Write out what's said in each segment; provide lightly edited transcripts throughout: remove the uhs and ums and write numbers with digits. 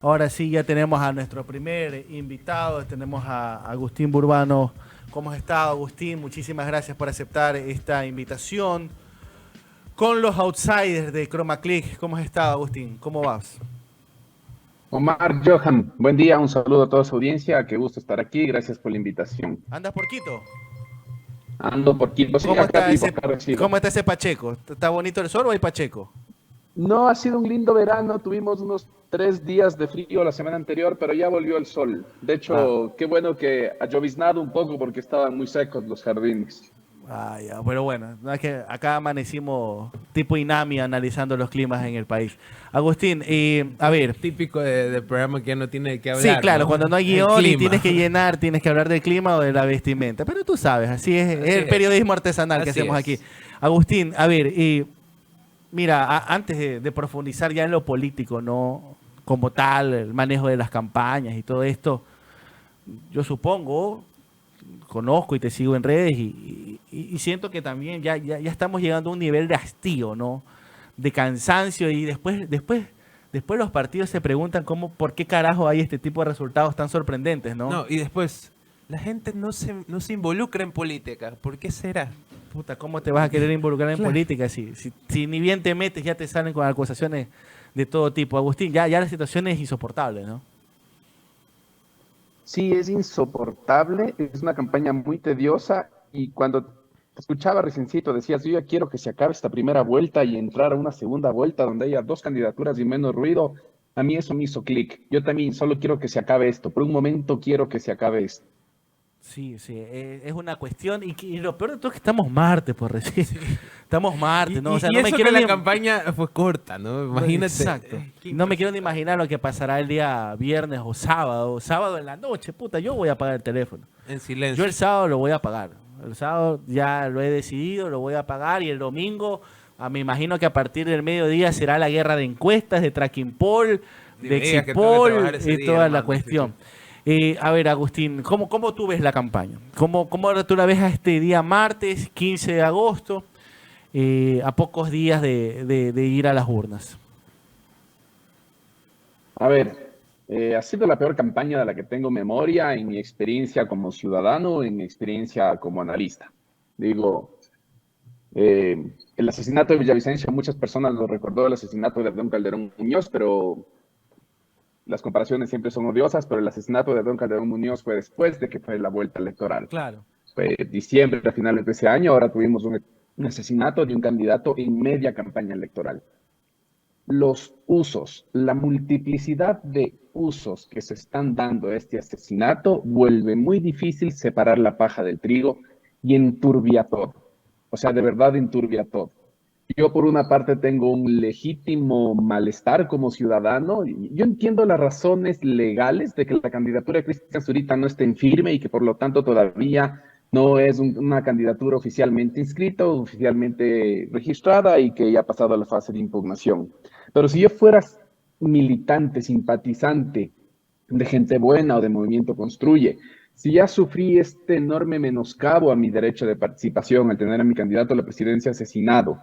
Ahora sí, ya tenemos a nuestro primer invitado, tenemos a Agustín Burbano. ¿Cómo has estado, Agustín? Muchísimas gracias por aceptar esta invitación. Con los outsiders de Chroma Click, ¿cómo has estado, Agustín? ¿Cómo vas? Omar Johan, buen día, un saludo a toda su audiencia, qué gusto estar aquí, gracias por la invitación. ¿Andas por Quito? Ando por Quito, sí, ¿Cómo acá está vivo, ese, acá resido. cómo está ese Pacheco? ¿Está bonito el sol o hay Pacheco? No ha sido un lindo verano, tuvimos unos 3 días de frío la semana anterior, pero ya volvió el sol. De Ah, hecho, qué bueno que ha lloviznado un poco porque estaban muy secos los jardines. ya, pero bueno, no es que acá amanecimos tipo Inami analizando los climas en el país. Agustín, a ver, Típico del programa que ya no tiene de qué sí, hablar, claro, ¿no? cuando no hay El guión y clima. tienes que llenar, tienes que hablar del clima o de la vestimenta. Pero tú sabes, así es Así el es, periodismo artesanal que así hacemos aquí. es. Agustín, a ver, mira, antes de profundizar ya en lo político, ¿no? Como tal, el manejo de las campañas y todo esto, yo supongo, conozco y te sigo en redes y siento que también ya estamos llegando a un nivel de hastío, ¿no? De cansancio y después los partidos se preguntan por qué carajo hay este tipo de resultados tan sorprendentes, ¿no? No, y después, la gente no se involucra en política. ¿Por qué será? Puta, ¿cómo te vas a querer involucrar en Claro. política si ni bien te metes ya te salen con acusaciones de todo tipo? Agustín, ya la situación es insoportable, ¿no? Sí, es insoportable, es una campaña muy tediosa y cuando te escuchaba recencito decías, yo ya quiero que se acabe esta primera vuelta y entrar a una segunda vuelta donde haya dos candidaturas y menos ruido. A mí eso me hizo clic. Yo también solo quiero que se acabe esto. Por un momento quiero que se acabe esto. Sí, sí, es una cuestión y lo peor de todo es que estamos martes, por decir. Estamos martes, Y, ¿no? O y- sea, y no me eso que quiero ni... la campaña fue corta, ¿no? Imagínate. Exacto. Qué No me quiero ni impresionante. imaginar lo que pasará el día viernes o sábado. Sábado en la noche, puta, yo voy a apagar el teléfono. En Yo el silencio. sábado lo voy a pagar. El sábado ya lo he decidido, lo voy a pagar y el domingo, me imagino que a partir del mediodía será la guerra de encuestas, de tracking poll, Ni de me digas exit que tengo que poll trabajar ese y día, toda la hermano. Sí, sí. cuestión. A ver, Agustín, ¿cómo tú ves la campaña? ¿Cómo ahora tú la ves a este día martes, 15 de agosto, a pocos días de ir a las urnas? A ver, ha sido la peor campaña de la que tengo memoria en mi experiencia como ciudadano, en mi experiencia como analista. Digo, el asesinato de Villavicencio, muchas personas lo recordó el asesinato de Don Calderón Muñoz, pero las comparaciones siempre son odiosas, pero el asesinato de Don Calderón Muñoz fue después de que fue la vuelta electoral. Claro. Fue diciembre, a finales de ese año, ahora tuvimos un asesinato de un candidato en media campaña electoral. Los usos, la multiplicidad de usos que se están dando a este asesinato vuelve muy difícil separar la paja del trigo y enturbia todo. O sea, de verdad enturbia todo. Yo por una parte tengo un legítimo malestar como ciudadano. Y yo entiendo las razones legales de que la candidatura de Cristian Zurita no esté en firme y que por lo tanto todavía no es una candidatura oficialmente inscrita, oficialmente registrada y que ya ha pasado a la fase de impugnación. Pero si yo fuera militante, simpatizante de Gente Buena o de Movimiento Construye, si ya sufrí este enorme menoscabo a mi derecho de participación al tener a mi candidato a la presidencia asesinado,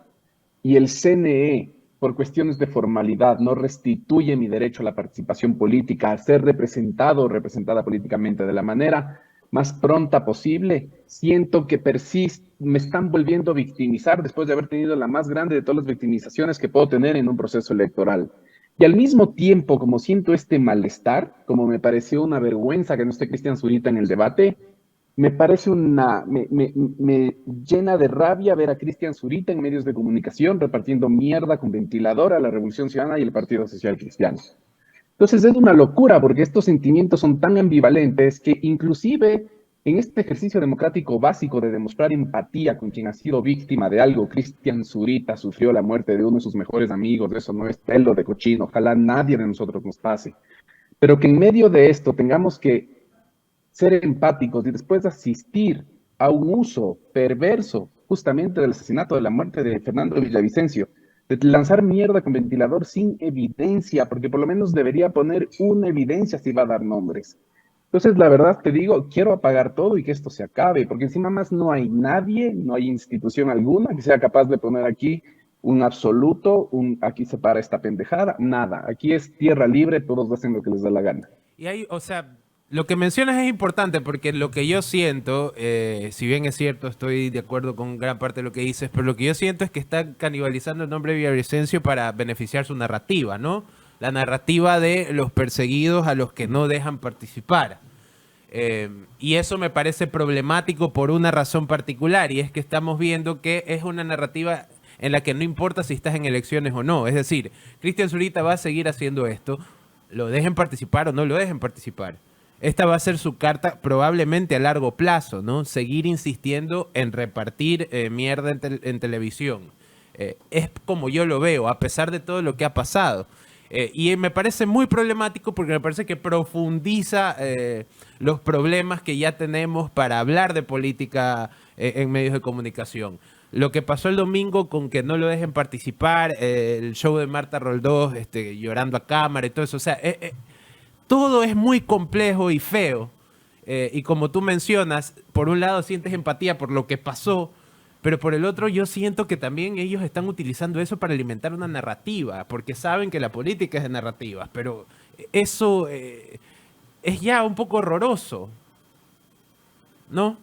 y el CNE, por cuestiones de formalidad, no restituye mi derecho a la participación política, a ser representado o representada políticamente de la manera más pronta posible, siento que me están volviendo a victimizar después de haber tenido la más grande de todas las victimizaciones que puedo tener en un proceso electoral. Y al mismo tiempo, como siento este malestar, como me pareció una vergüenza que no esté Cristian Zurita en el debate, me parece me llena de rabia ver a Cristian Zurita en medios de comunicación repartiendo mierda con ventilador a la Revolución Ciudadana y el Partido Social Cristiano. Entonces es una locura porque estos sentimientos son tan ambivalentes que inclusive en este ejercicio democrático básico de demostrar empatía con quien ha sido víctima de algo, Cristian Zurita sufrió la muerte de uno de sus mejores amigos, eso no es pelo de cochino, ojalá nadie de nosotros nos pase, pero que en medio de esto tengamos que ser empáticos y después asistir a un uso perverso justamente del asesinato, de la muerte de Fernando Villavicencio, de lanzar mierda con ventilador sin evidencia, porque por lo menos debería poner una evidencia si va a dar nombres. Entonces, la verdad te digo, quiero apagar todo y que esto se acabe, porque encima más no hay nadie, no hay institución alguna que sea capaz de poner aquí un absoluto, aquí se para esta pendejada, nada. Aquí es tierra libre, todos hacen lo que les da la gana. Y ahí, o sea, lo que mencionas es importante porque lo que yo siento, si bien es cierto, estoy de acuerdo con gran parte de lo que dices, pero lo que yo siento es que están canibalizando el nombre de Villavicencio para beneficiar su narrativa, ¿no? La narrativa de los perseguidos a los que no dejan participar. Y eso me parece problemático por una razón particular, y es que estamos viendo que es una narrativa en la que no importa si estás en elecciones o no. Es decir, Cristian Zurita va a seguir haciendo esto, lo dejen participar o no lo dejen participar. Esta va a ser su carta probablemente a largo plazo, ¿no? Seguir insistiendo en repartir mierda en televisión. Es como yo lo veo, a pesar de todo lo que ha pasado. Y me parece muy problemático porque me parece que profundiza los problemas que ya tenemos para hablar de política en medios de comunicación. Lo que pasó el domingo con que no lo dejen participar, el show de Marta Roldós llorando a cámara y todo eso, o sea, todo es muy complejo y feo. Y como tú mencionas, por un lado sientes empatía por lo que pasó, pero por el otro yo siento que también ellos están utilizando eso para alimentar una narrativa, porque saben que la política es de narrativas, pero eso es ya un poco horroroso, ¿no?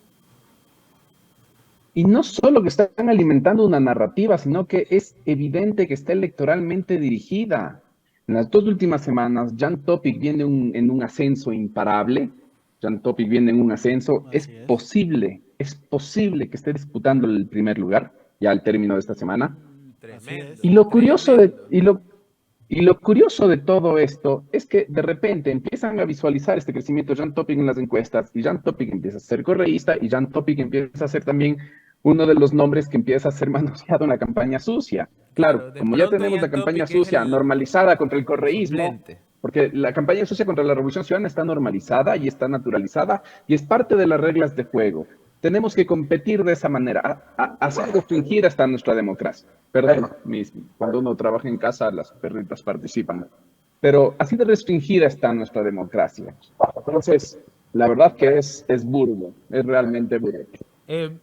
Y no solo que están alimentando una narrativa, sino que es evidente que está electoralmente dirigida. En las 2 últimas semanas, Jan Topic viene en un ascenso imparable. Jan Topic viene en un ascenso. Es posible que esté disputando el primer lugar ya al término de esta semana. Tremendo. Y lo curioso lo curioso de todo esto es que de repente empiezan a visualizar este crecimiento de Jan Topic en las encuestas, y Jan Topic empieza a ser correísta, y Jan Topic empieza a ser también uno de los nombres que empieza a ser manoseado en la campaña sucia. Claro, de como ya pronto tenemos Jan la campaña Topic es sucia el normalizada contra el correísmo, suplente. porque la campaña sucia contra la Revolución Ciudadana está normalizada y está naturalizada y es parte de las reglas de juego. Tenemos que competir de esa manera, hacer restringir hasta nuestra democracia. Perdón, cuando uno trabaja en casa, las perritas participan. Pero así de restringida está nuestra democracia. Entonces, la verdad que es burdo, es realmente burdo.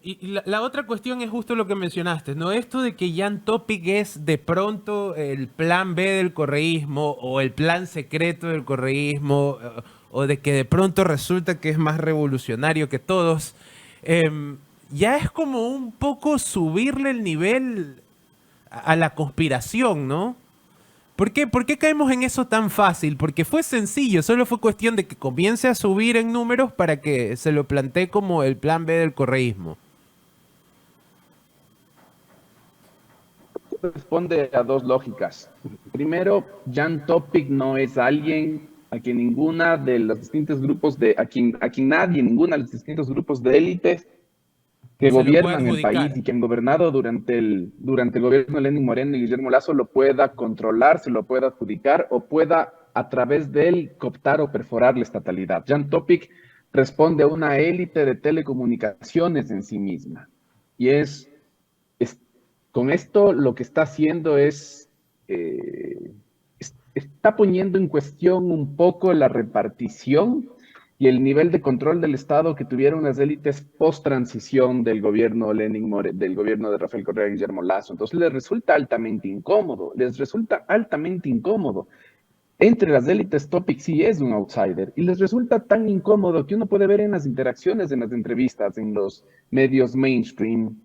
Y la otra cuestión es justo lo que mencionaste, ¿no? Esto de que Jan Topic es de pronto el plan B del correísmo o el plan secreto del correísmo, o de que de pronto resulta que es más revolucionario que todos, ya es como un poco subirle el nivel a la conspiración, ¿no? ¿Por qué caemos en eso tan fácil? Porque fue sencillo, solo fue cuestión de que comience a subir en números para que se lo plantee como el plan B del correísmo. Responde a dos lógicas. Primero, Jan Topic no es alguien a quien ninguna de los distintos grupos ninguna de los distintos grupos de élites que gobiernan el país y que han gobernado durante el gobierno de Lenín Moreno y Guillermo Lasso lo pueda controlar, se lo pueda adjudicar o pueda a través de él cooptar o perforar la estatalidad. Jan Topic responde a una élite de telecomunicaciones en sí misma. Y con esto lo que está haciendo está poniendo en cuestión un poco la repartición y el nivel de control del Estado que tuvieron las élites post-transición del gobierno del gobierno de Rafael Correa y Guillermo Lasso. Entonces les resulta altamente incómodo, Entre las élites, Topic sí es un outsider y les resulta tan incómodo que uno puede ver en las interacciones, en las entrevistas, en los medios mainstream.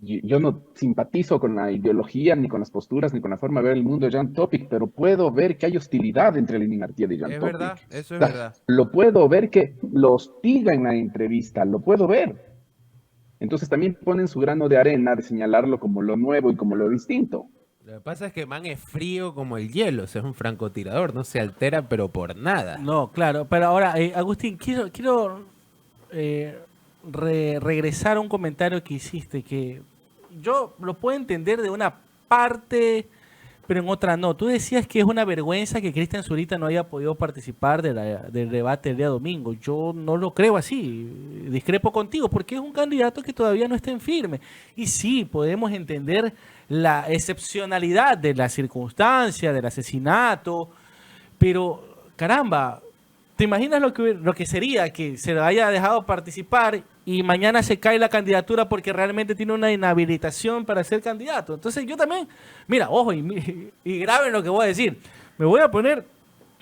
Yo no simpatizo con la ideología, ni con las posturas, ni con la forma de ver el mundo de Jan Topic, pero puedo ver que hay hostilidad entre Lenín Martí y Jan Topic. Es verdad, eso es verdad. Lo puedo ver que lo hostiga en la entrevista, lo puedo ver. Entonces también ponen su grano de arena de señalarlo como lo nuevo y como lo distinto. Lo que pasa es que man es frío como el hielo, o sea, es un francotirador, no se altera pero por nada. No, claro, pero ahora, Agustín, quiero regresar a un comentario que hiciste, que yo lo puedo entender de una parte, pero en otra no. Tú decías que es una vergüenza que Cristian Zurita no haya podido participar del debate el día domingo. Yo no lo creo así, discrepo contigo, porque es un candidato que todavía no está en firme. Y sí, podemos entender la excepcionalidad de la circunstancia, del asesinato, pero caramba, ¿te imaginas lo que sería que se lo haya dejado participar y mañana se cae la candidatura porque realmente tiene una inhabilitación para ser candidato. Entonces yo también, mira, ojo, y graben lo que voy a decir, me voy a poner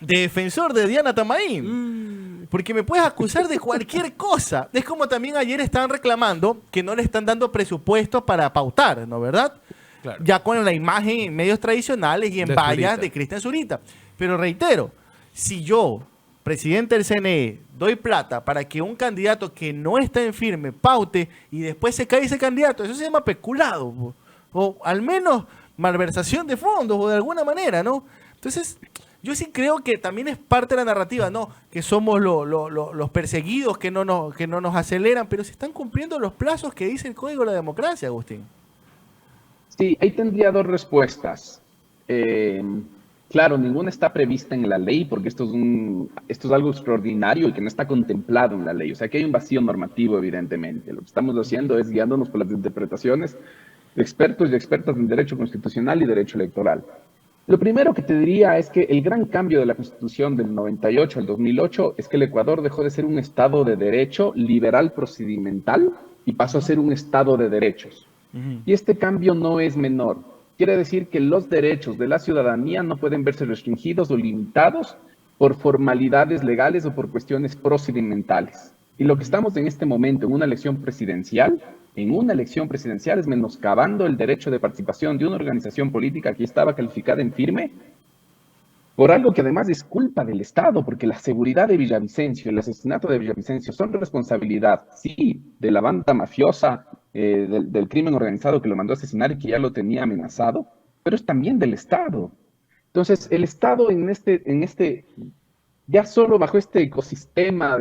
de defensor de Diana Tamaín, porque me puedes acusar de cualquier cosa. Es como también ayer estaban reclamando que no le están dando presupuesto para pautar, ¿no? ¿Verdad? Claro. Ya con la imagen en medios tradicionales y en De vallas Zurita. de Cristian Zurita. Pero reitero, si yo, presidente del CNE, doy plata para que un candidato que no está en firme paute y después se cae ese candidato, eso se llama peculado, o al menos malversación de fondos, o de alguna manera, ¿no? Entonces, yo sí creo que también es parte de la narrativa, ¿no? Que somos los perseguidos, que no nos aceleran, pero se están cumpliendo los plazos que dice el Código de la Democracia, Agustín. Sí, ahí tendría dos respuestas. Claro, ninguna está prevista en la ley porque esto es algo extraordinario y que no está contemplado en la ley. O sea, que hay un vacío normativo, evidentemente. Lo que estamos haciendo es guiándonos por las interpretaciones de expertos y expertas en derecho constitucional y derecho electoral. Lo primero que te diría es que el gran cambio de la Constitución del 98 al 2008 es que el Ecuador dejó de ser un Estado de derecho liberal procedimental y pasó a ser un Estado de derechos. Y este cambio no es menor. Quiere decir que los derechos de la ciudadanía no pueden verse restringidos o limitados por formalidades legales o por cuestiones procedimentales. Y lo que estamos en este momento en una elección presidencial es menoscabando el derecho de participación de una organización política que estaba calificada en firme por algo que además es culpa del Estado, porque la seguridad de Villavicencio, el asesinato de Villavicencio son responsabilidad, sí, de la banda mafiosa, del crimen organizado que lo mandó a asesinar y que ya lo tenía amenazado, pero es también del Estado. Entonces, el Estado ya solo bajo este ecosistema,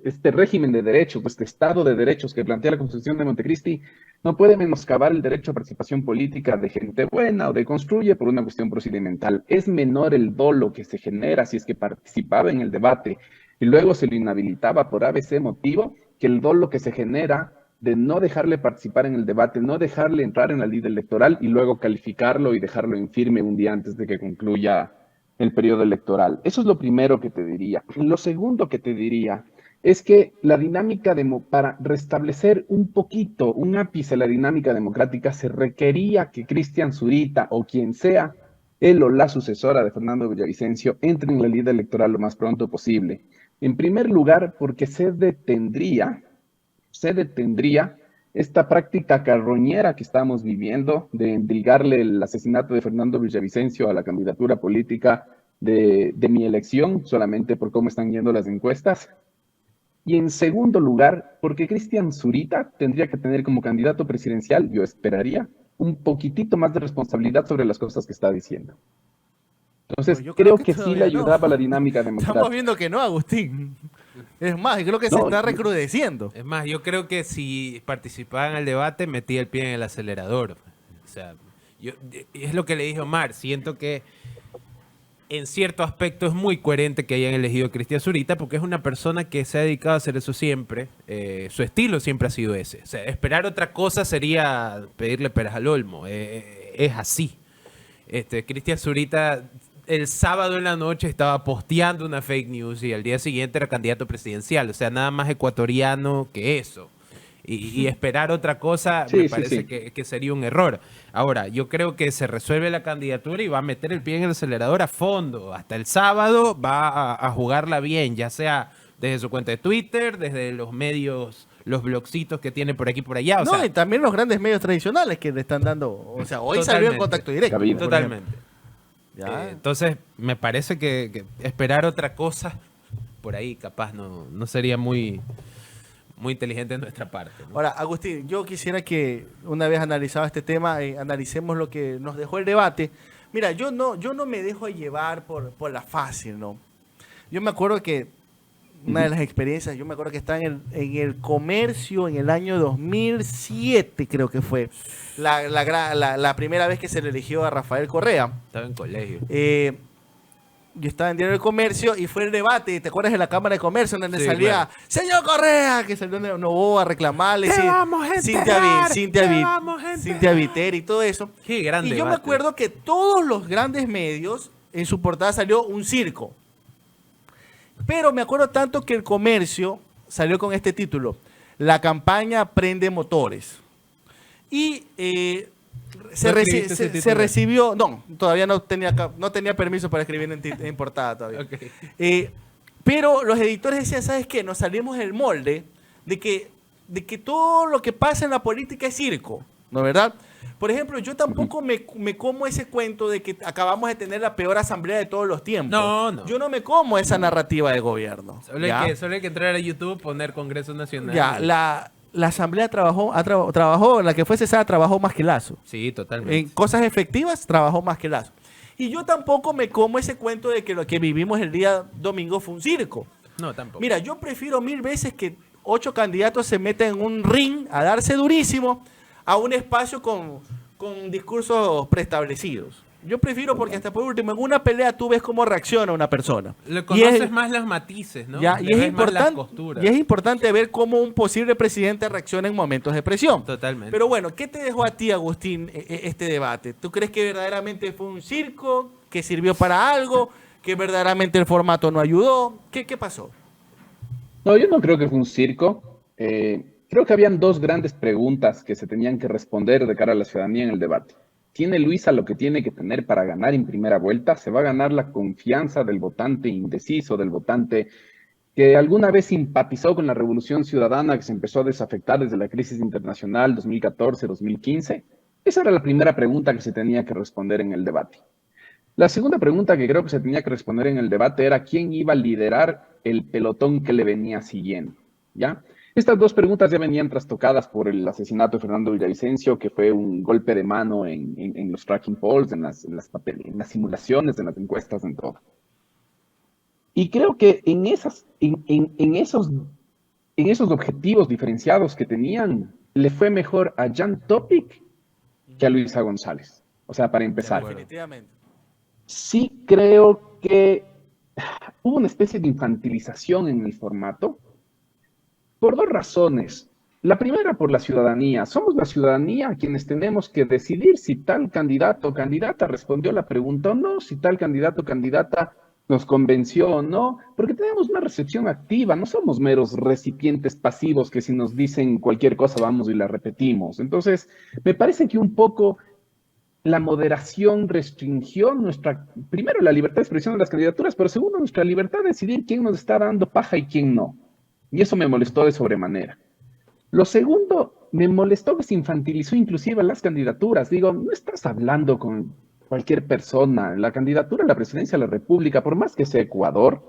este régimen de derechos, este Estado de derechos que plantea la Constitución de Montecristi, no puede menoscabar el derecho a participación política de gente buena o de construye por una cuestión procedimental. Es menor el dolo que se genera si es que participaba en el debate y luego se lo inhabilitaba por ABC motivo, que el dolo que se genera de no dejarle participar en el debate, no dejarle entrar en la lid electoral y luego calificarlo y dejarlo en firme un día antes de que concluya el periodo electoral. Eso es lo primero que te diría. Lo segundo que te diría es que la dinámica, para restablecer un poquito, un ápice a la dinámica democrática, se requería que Cristian Zurita o quien sea, él o la sucesora de Fernando Villavicencio, entre en la lid electoral lo más pronto posible. En primer lugar, porque se detendría esta práctica carroñera que estamos viviendo de endilgarle el asesinato de Fernando Villavicencio a la candidatura política de mi elección, solamente por cómo están yendo las encuestas. Y en segundo lugar, porque Cristian Zurita tendría que tener como candidato presidencial, yo esperaría, un poquitito más de responsabilidad sobre las cosas que está diciendo. Entonces, Yo creo que sí todavía le ayudaba a la no. dinámica democrática. Estamos viendo que no, Agustín. Es más, creo que se No, está recrudeciendo. Es más, yo creo que si participaba en el debate, metía el pie en el acelerador. O sea, es lo que le dije a Omar. Siento que en cierto aspecto es muy coherente que hayan elegido a Cristian Zurita porque es una persona que se ha dedicado a hacer eso siempre. Su estilo siempre ha sido ese. O sea, esperar otra cosa sería pedirle peras al olmo. Es así. Cristian Zurita el sábado en la noche estaba posteando una fake news y al día siguiente era candidato presidencial. O sea, nada más ecuatoriano que eso. Y esperar otra cosa me parece que sería un error. Ahora, yo creo que se resuelve la candidatura y va a meter el pie en el acelerador a fondo. Hasta el sábado va a jugarla bien, ya sea desde su cuenta de Twitter, desde los medios, los blogcitos que tiene por aquí y por allá. O sea, Y también los grandes medios tradicionales que le están dando. O sea, hoy salió en Contacto Directo. Totalmente. Ya. Entonces, me parece que esperar otra cosa por ahí capaz no sería muy inteligente de nuestra parte, ¿no? Ahora, Agustín, yo quisiera que una vez analizado este tema, analicemos lo que nos dejó el debate. Mira, yo no me dejo llevar por la fácil, ¿no? Yo me acuerdo que una de las experiencias, yo me acuerdo que estaba en el comercio en el año 2007, creo que fue, la primera vez que se le eligió a Rafael Correa. Estaba en colegio. Yo estaba en Diario del Comercio y fue el debate, ¿te acuerdas de la Cámara de Comercio donde Sí, salía, claro. señor Correa, que salió Novoa a reclamarle, ¡Te vamos a enterrar! Cintia Viteri y todo eso? Qué gran Y yo me debate. acuerdo que todos los grandes medios, en su portada salió un circo. Pero me acuerdo tanto que el Comercio salió con este título: la campaña prende motores. Y se recibió, no, todavía no tenía permiso para escribir en portada todavía. Okay. Pero los editores decían, ¿sabes qué? Nos salimos del molde de que todo lo que pasa en la política es circo, ¿no es verdad? Por ejemplo, yo tampoco me como ese cuento de que acabamos de tener la peor asamblea de todos los tiempos. No. Yo no me como esa narrativa de gobierno. Solo hay que entrar a YouTube, poner Congreso Nacional. Ya, la asamblea trabajó, la que fue cesada trabajó más que Lazo. Sí, totalmente. En cosas efectivas trabajó más que Lazo. Y yo tampoco me como ese cuento de que lo que vivimos el día domingo fue un circo. No, tampoco. Mira, yo prefiero 1000 veces que 8 candidatos se metan en un ring a darse durísimo a un espacio con discursos preestablecidos. Yo prefiero porque hasta por último, en una pelea tú ves cómo reacciona una persona. Le conoces más los matices, ¿no? Y es importante ver cómo un posible presidente reacciona en momentos de presión. Totalmente. Pero bueno, ¿qué te dejó a ti, Agustín, este debate? ¿Tú crees que verdaderamente fue un circo, que sirvió para algo, que verdaderamente el formato no ayudó? ¿Qué pasó? No, yo no creo que fue un circo. Creo que habían dos grandes preguntas que se tenían que responder de cara a la ciudadanía en el debate. ¿Tiene Luisa lo que tiene que tener para ganar en primera vuelta? ¿Se va a ganar la confianza del votante indeciso, del votante que alguna vez simpatizó con la revolución ciudadana que se empezó a desafectar desde la crisis internacional 2014-2015? Esa era la primera pregunta que se tenía que responder en el debate. La segunda pregunta que creo que se tenía que responder en el debate era quién iba a liderar el pelotón que le venía siguiendo, ¿ya? Estas dos preguntas ya venían trastocadas por el asesinato de Fernando Villavicencio, que fue un golpe de mano en los tracking polls, en las simulaciones, en las encuestas, en todo. Y creo que en esos objetivos diferenciados que tenían, le fue mejor a Jan Topic que a Luisa González. O sea, para empezar. Definitivamente. Sí creo que hubo una especie de infantilización en el formato, por dos razones. La primera, por la ciudadanía. Somos la ciudadanía quienes tenemos que decidir si tal candidato o candidata respondió la pregunta o no, si tal candidato o candidata nos convenció o no, porque tenemos una recepción activa, no somos meros recipientes pasivos que si nos dicen cualquier cosa vamos y la repetimos. Entonces, me parece que un poco la moderación restringió primero, la libertad de expresión de las candidaturas, pero segundo, nuestra libertad de decidir quién nos está dando paja y quién no. Y eso me molestó de sobremanera. Lo segundo, me molestó que se infantilizó inclusive a las candidaturas. Digo, no estás hablando con cualquier persona. La candidatura a la presidencia de la República, por más que sea Ecuador,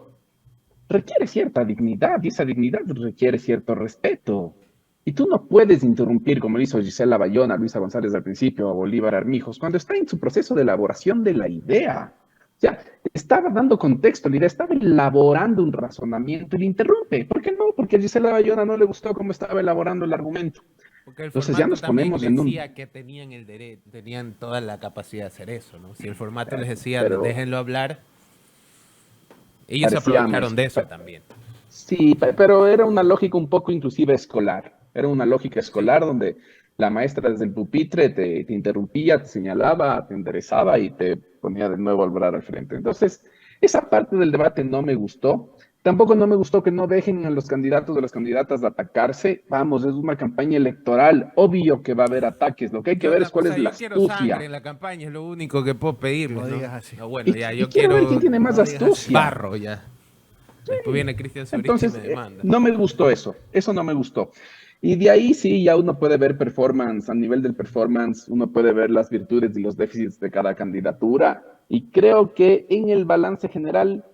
requiere cierta dignidad y esa dignidad requiere cierto respeto. Y tú no puedes interrumpir, como lo hizo Gisela Bayona, Luisa González al principio, a Bolívar Armijos, cuando está en su proceso de elaboración de la idea. Ya, estaba dando contexto, la idea, estaba elaborando un razonamiento y le interrumpe. ¿Por qué no? Porque a Gisela Bayona no le gustó cómo estaba elaborando el argumento. Porque el Entonces ya nos comemos en un... decía que tenían el derecho, tenían toda la capacidad de hacer eso, ¿no? Si el formato les decía, déjenlo hablar, ellos se aprovecharon de eso también. Sí, pero era una lógica un poco inclusive escolar. Era una lógica escolar donde la maestra desde el pupitre te interrumpía, te señalaba, te enderezaba y te ponía de nuevo a hablar al frente. Entonces, esa parte del debate no me gustó. Tampoco no me gustó que no dejen a los candidatos o las candidatas de atacarse. Vamos, es una campaña electoral. Obvio que va a haber ataques. Lo que hay que ver es cuál es la astucia. Sangre en la campaña es lo único que puedo pedirles, no ¿no? digas así. No, bueno, ya, yo quiero ver quién tiene más astucia. Barro, ya. Después viene Cristian Zurita y me demanda. No me gustó eso. Eso no me gustó. Y de ahí sí, ya uno puede ver performance, a nivel del performance, uno puede ver las virtudes y los déficits de cada candidatura. Y creo que en el balance general,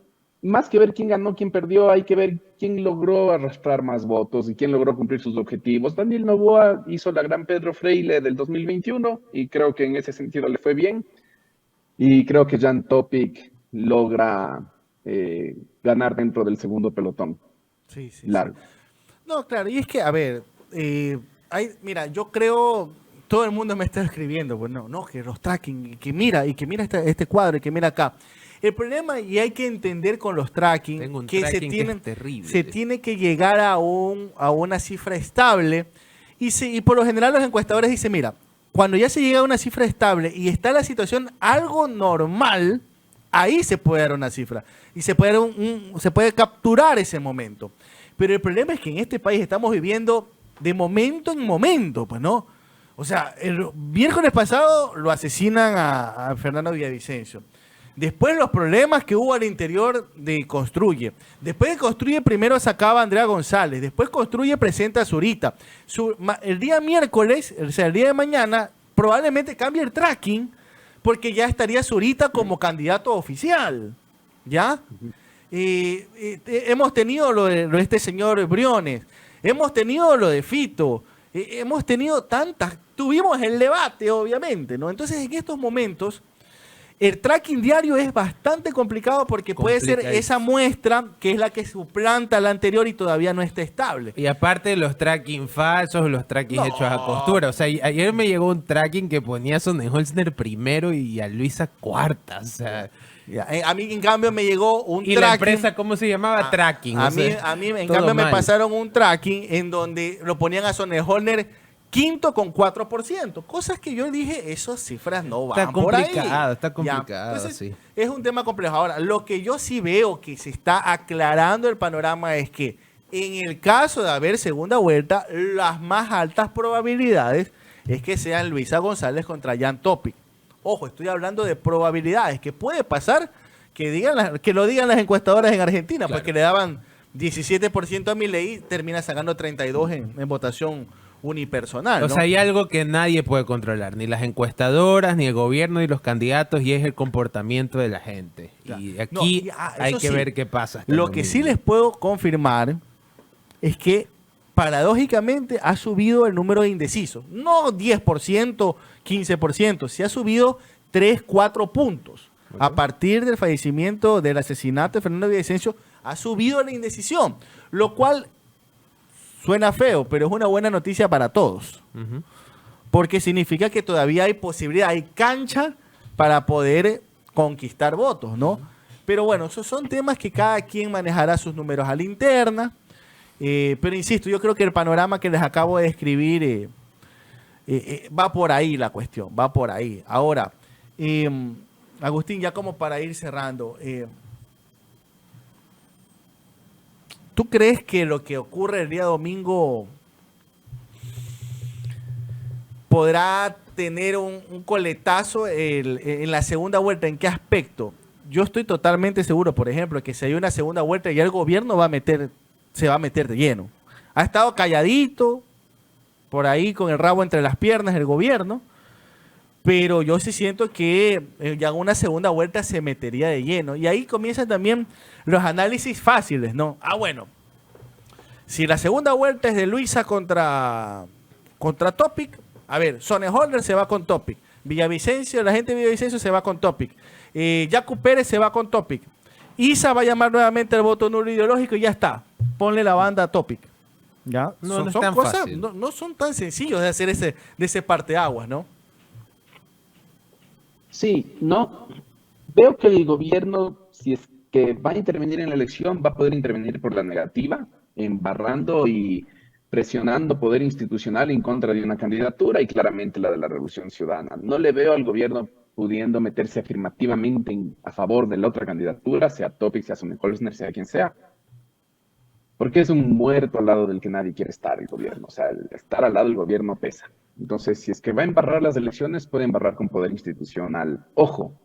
más que ver quién ganó, quién perdió, hay que ver quién logró arrastrar más votos y quién logró cumplir sus objetivos. Daniel Noboa hizo la gran Pedro Freile del 2021 y creo que en ese sentido le fue bien. Y creo que Jan Topic logra ganar dentro del segundo pelotón. Sí. Largo. No, claro, y es que, a ver, mira, yo creo, todo el mundo me está escribiendo, pues no, que los tracking, que mira este cuadro, y que mira acá. El problema, y hay que entender con los tracking, que se tiene que llegar a una cifra estable, y por lo general los encuestadores dicen, mira, cuando ya se llega a una cifra estable y está la situación algo normal, ahí se puede dar una cifra, y se puede capturar ese momento. Pero el problema es que en este país estamos viviendo de momento en momento, pues, ¿no? O sea, el miércoles pasado lo asesinan a Fernando Villavicencio. Después los problemas que hubo al interior de Construye. Después de Construye primero sacaba a Andrea González. Después Construye presenta a Zurita. El día miércoles, o sea, el día de mañana, probablemente cambie el tracking porque ya estaría Zurita como candidato oficial. ¿Ya? Hemos tenido lo de este señor Briones. Hemos tenido lo de Fito. Hemos tenido tuvimos el debate, obviamente, ¿no? Entonces, en estos momentos, el tracking diario es bastante complicado porque puede ser esa muestra que es la que suplanta a la anterior y todavía no está estable. Y aparte los tracking falsos, los tracking hechos a costura. O sea, ayer me llegó un tracking que ponía a Sonnenholzner primero y a Luisa cuarta. O sea... A mí, en cambio, me llegó un tracking. ¿Y la empresa cómo se llamaba? Tracking. A mí, en cambio, me pasaron un tracking en donde lo ponían a Sonnenholzner quinto con 4%. Cosas que yo dije, esas cifras no van por ahí. Está complicado, entonces, sí. Es un tema complejo. Ahora, lo que yo sí veo que se está aclarando el panorama es que en el caso de haber segunda vuelta, las más altas probabilidades es que sean Luisa González contra Jan Topic. Ojo, estoy hablando de probabilidades, que puede pasar que lo digan las encuestadoras en Argentina, claro. Porque le daban 17% a Milei, termina sacando 32% en votación unipersonal, ¿no? O sea, hay algo que nadie puede controlar, ni las encuestadoras, ni el gobierno, ni los candidatos, y es el comportamiento de la gente. Claro. Y aquí hay que ver qué pasa. Lo que sí les puedo confirmar es que paradójicamente ha subido el número de indecisos. No 10%, 15%, se ha subido 3, 4 puntos. Okay. A partir del fallecimiento, del asesinato de Fernando Villavicencio, ha subido la indecisión, lo cual suena feo, pero es una buena noticia para todos. Uh-huh. Porque significa que todavía hay posibilidad, hay cancha para poder conquistar votos, ¿no? Uh-huh. Pero bueno, esos son temas que cada quien manejará sus números a la interna. Pero insisto, yo creo que el panorama que les acabo de describir va por ahí la cuestión, va por ahí. Ahora, Agustín, ya como para ir cerrando, ¿tú crees que lo que ocurre el día domingo podrá tener un coletazo en la segunda vuelta? ¿En qué aspecto? Yo estoy totalmente seguro, por ejemplo, que si hay una segunda vuelta ya el gobierno se va a meter de lleno. Ha estado calladito, por ahí con el rabo entre las piernas el gobierno, pero yo sí siento que ya en una segunda vuelta se metería de lleno. Y ahí comienzan también los análisis fáciles, ¿no? Bueno, si la segunda vuelta es de Luisa contra Topic, a ver, Sonnenholzner se va con Topic, Villavicencio, la gente de Villavicencio se va con Topic, Yacu Pérez se va con Topic, Isa va a llamar nuevamente el voto nulo ideológico y ya está, ponle la banda a Topic. ¿Ya? No es tan cosas, fácil. No son tan sencillos de hacer ese parteaguas, ¿no? Sí, no. Veo que el gobierno, si es que va a intervenir en la elección, va a poder intervenir por la negativa, embarrando y presionando poder institucional en contra de una candidatura y claramente la de la Revolución Ciudadana. No le veo al gobierno pudiendo meterse afirmativamente a favor de la otra candidatura, sea Topic, sea Sonnenholzner, sea quien sea, porque es un muerto al lado del que nadie quiere estar el gobierno. O sea, el estar al lado del gobierno pesa. Entonces, si es que va a embarrar las elecciones, puede embarrar con poder institucional. Ojo,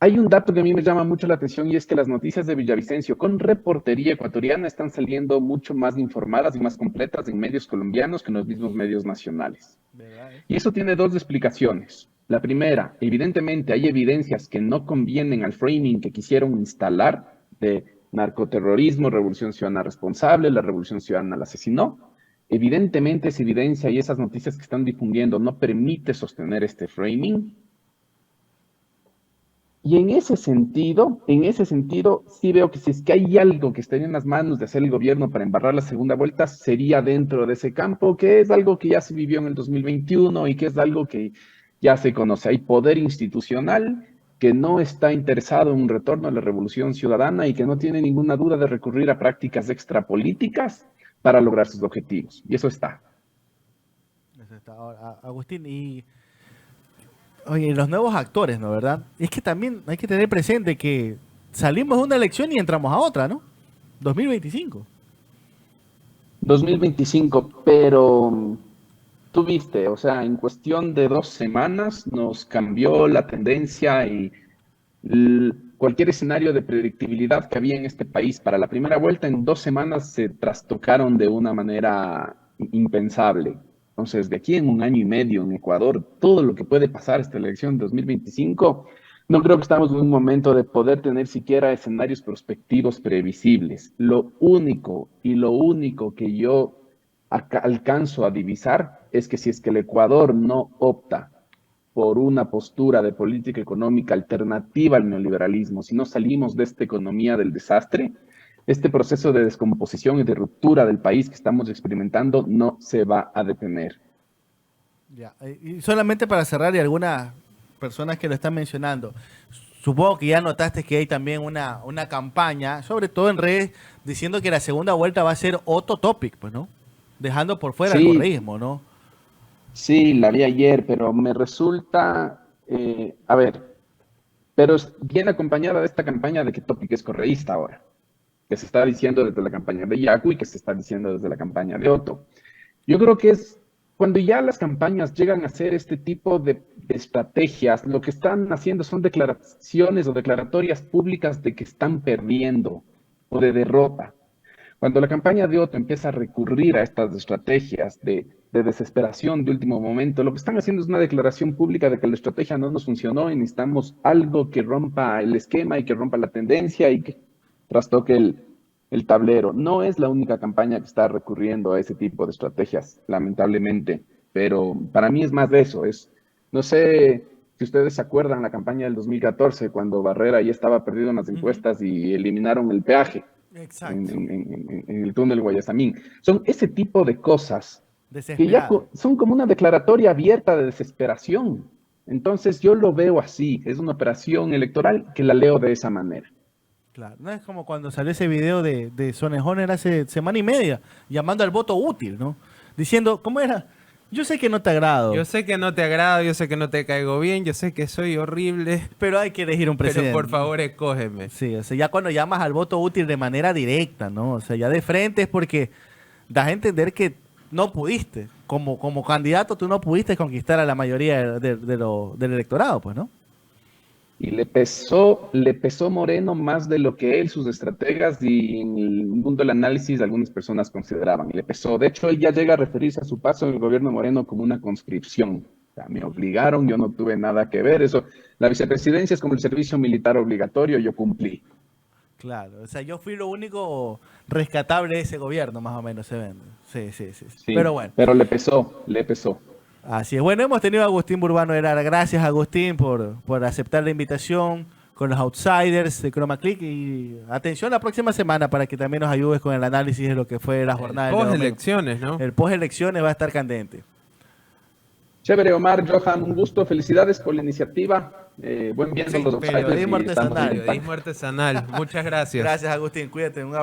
hay un dato que a mí me llama mucho la atención y es que las noticias de Villavicencio con reportería ecuatoriana están saliendo mucho más informadas y más completas en medios colombianos que en los mismos medios nacionales. Y eso tiene dos explicaciones. La primera, evidentemente hay evidencias que no convienen al framing que quisieron instalar de narcoterrorismo, Revolución Ciudadana responsable, la Revolución Ciudadana la asesinó. Evidentemente esa evidencia y esas noticias que están difundiendo no permite sostener este framing. Y en ese sentido, sí veo que si es que hay algo que estaría en las manos de hacer el gobierno para embarrar la segunda vuelta, sería dentro de ese campo, que es algo que ya se vivió en el 2021 y que es algo que ya se conoce. Hay poder institucional que no está interesado en un retorno a la Revolución Ciudadana y que no tiene ninguna duda de recurrir a prácticas extrapolíticas para lograr sus objetivos. Y eso está. Eso está. Ahora, Agustín, y oye, los nuevos actores, ¿no? ¿Verdad? Es que también hay que tener presente que salimos de una elección y entramos a otra, ¿no? 2025. 2025, pero tú viste, o sea, en cuestión de 2 semanas nos cambió la tendencia y cualquier escenario de predictibilidad que había en este país para la primera vuelta en 2 semanas se trastocaron de una manera impensable. Entonces, de aquí en un año y medio en Ecuador, todo lo que puede pasar esta elección 2025, no creo que estamos en un momento de poder tener siquiera escenarios prospectivos previsibles. Lo único que yo alcanzo a divisar es que si es que el Ecuador no opta por una postura de política económica alternativa al neoliberalismo, si no salimos de esta economía del desastre, este proceso de descomposición y de ruptura del país que estamos experimentando no se va a detener. Ya. Y solamente para cerrar, y algunas personas que lo están mencionando, supongo que ya notaste que hay también una campaña, sobre todo en redes, diciendo que la segunda vuelta va a ser otro topic, pues, ¿no? Dejando por fuera el Sí, correísmo, ¿no? sí, la vi ayer, pero me resulta, a ver, pero viene acompañada de esta campaña de que Topic es correísta ahora, que se está diciendo desde la campaña de Yacu y que se está diciendo desde la campaña de Otto. Yo creo que es cuando ya las campañas llegan a hacer este tipo de estrategias, lo que están haciendo son declaraciones o declaratorias públicas de que están perdiendo o de derrota. Cuando la campaña de Otto empieza a recurrir a estas estrategias de desesperación de último momento, lo que están haciendo es una declaración pública de que la estrategia no nos funcionó y necesitamos algo que rompa el esquema y que rompa la tendencia y que trastoque el tablero. No es la única campaña que está recurriendo a ese tipo de estrategias, lamentablemente, pero para mí es más de eso. No sé si ustedes se acuerdan la campaña del 2014, cuando Barrera ya estaba perdido en las encuestas y eliminaron el peaje Exacto. en el túnel Guayasamín. Son ese tipo de cosas que ya Desesperado. son como una declaratoria abierta de desesperación. Entonces yo lo veo así, es una operación electoral que la leo de esa manera. Claro, no es como cuando salió ese video de Sonejoner hace semana y media, llamando al voto útil, ¿no? Diciendo, ¿cómo era? Yo sé que no te agrado, Yo sé que no te agrado, yo sé que no te caigo bien, yo sé que soy horrible, pero hay que elegir un presidente. pero por favor escógeme. Sí, o sea, ya cuando llamas al voto útil de manera directa, ¿no? O sea, ya de frente es porque das a entender que no pudiste. Como candidato, tú no pudiste conquistar a la mayoría del electorado, pues, ¿no? Y le pesó Moreno más de lo que él, sus estrategas y en el mundo del análisis algunas personas consideraban. Y le pesó. De hecho, él ya llega a referirse a su paso en el gobierno Moreno como una conscripción. O sea, me obligaron, yo no tuve nada que ver. Eso, la vicepresidencia es como el servicio militar obligatorio, yo cumplí. Claro, o sea, yo fui lo único rescatable de ese gobierno, más o menos se vende. Sí, sí, sí, sí. Sí, Pero bueno, pero le pesó, le pesó. así es. Bueno, hemos tenido a Agustín Burbano Herrera. Gracias, Agustín, por aceptar la invitación con los outsiders de Chroma Click. Y atención la próxima semana para que también nos ayudes con el análisis de lo que fue la jornada del día Post domingo. elecciones, ¿no? El post elecciones va a estar candente. Chévere, Omar, Johan, un gusto. Felicidades por la iniciativa. Buen viendo Sí, los outsiders periodismo y estamos en artesanal. contacto. Periodismo artesanal. Muchas gracias. Gracias, Agustín. Cuídate. Un abrazo.